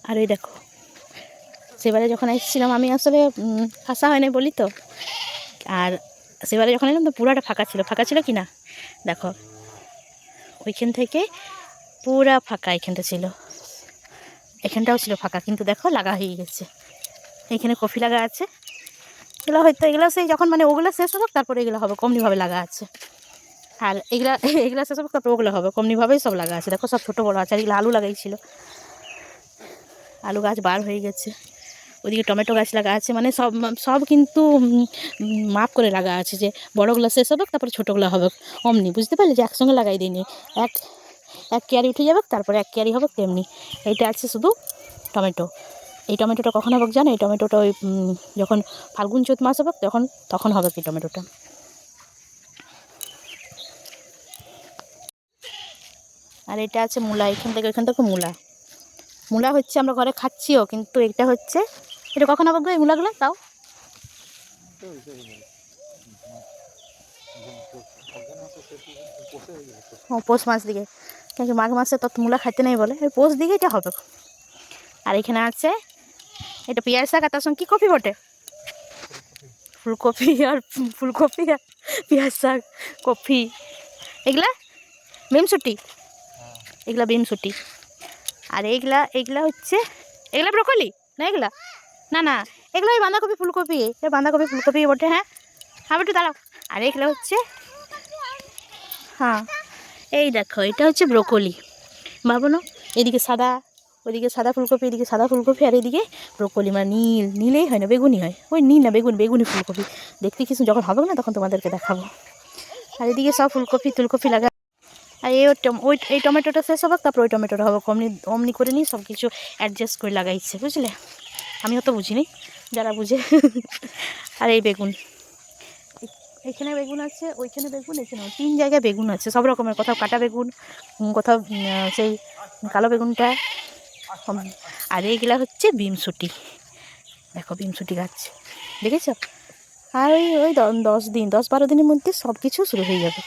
আর ওই দেখো সেবারে যখন এসেছিলাম আমি আসলে আসা হয়নি বলি তো, আর সেবারে যখন এলাম তো পুরাটা ফাঁকা ছিল কি না দেখো, ওইখান থেকে পুরা ফাঁকা এখানটা ছিল, এখানটাও ছিল ফাঁকা, কিন্তু দেখো লাগা হয়ে গেছে। এখানে কফি লাগা আছে, এগুলো হয়তো এগুলো সেই যখন মানে ওগুলো শেষ হোক তারপরে এগুলো হবে, কমনিভাবে লাগা আছে। আর এগুলো শেষ হোক তারপরে ওগুলো হবে, কমনিভাবেই সব লাগা আছে। দেখো সব ছোটো বড়ো আছে। আর এগুলো আলু লাগাইছিল, আলু গাছ বার হয়ে গেছে। ওইদিকে টমেটো গাছ লাগা আছে, মানে সব সব কিন্তু মাপ করে লাগা আছে, যে বড়োগুলো শেষ হবে তারপরে ছোটোগুলো হবে অমনি, বুঝতে পারলে, যে একসঙ্গে লাগাই দিইনি। এক কেয়ারি উঠে যাবে তারপরে এক কেয়ারি হবে তেমনি। এইটা আছে শুধু টমেটো। এই টমেটোটা কখন হবে জানো? এই টমেটোটা ওই যখন ফাল্গুন চৈত মাস হবে তখন হবে কি টমেটোটা। আর এটা আছে মূলা, এখান থেকে মূলা হচ্ছে আমরা ঘরে খাচ্ছিও, কিন্তু এটা হচ্ছে, এটা কখন হবে গো এই মূলাগুলো? তাও পৌষ মাস দিকে, কিন্তু মাঘ মাসে তত মূলা খাইতে নেই বলে, ওই পৌষ দিকে এটা হবে। আর এখানে আছে এটা পেঁয়াজ শাক, আর তার সঙ্গে কী কপি বটে, ফুলকপি আর পেঁয়াজ শাক, কপি, এগুলা বিমসুটি, আর এইগুলা হচ্ছে, এগুলা ব্রকলি না, এগুলা না এগুলো ওই বাঁধাকপি ফুলকপি বটে। হ্যাঁ একটু দাঁড়াও। আর এগুলো হচ্ছে, হ্যাঁ এই দেখো এটা হচ্ছে ব্রকলি, ভাবো, এদিকে সাদা, ওইদিকে সাদা ফুলকপি, এদিকে সাদা ফুলকপি, আর এদিকে ব্রকলি, মানে নীলেই হয় না, বেগুনি হয়, ওই নীল না বেগুনি ফুলকপি। দেখতে কিছু যখন হবে না তখন তোমাদেরকে দেখাবো। আর এদিকে সব ফুলকপি লাগা। আর এই টমেটোটা শেষ হবে তারপর ওই টমেটোটা হবে, অমনি করে নিই সব কিছু অ্যাডজাস্ট করে লাগাইছে, বুঝলে। আমি অত বুঝিনি, যারা বুঝে। আর এই বেগুন, এখানে বেগুন আছে, ওইখানে বেগুন, এখানেও 3 জায়গায় বেগুন আছে, সব রকমের, কোথাও কাটা বেগুন, কোথাও সেই কালো বেগুনটা। আর এইগুলা হচ্ছে বিমসুটি, দেখো বিমসুটি গাছ দেখেছ। আর ওই 10-12 দিনের মধ্যে সব কিছু শুরু হয়ে যাবে।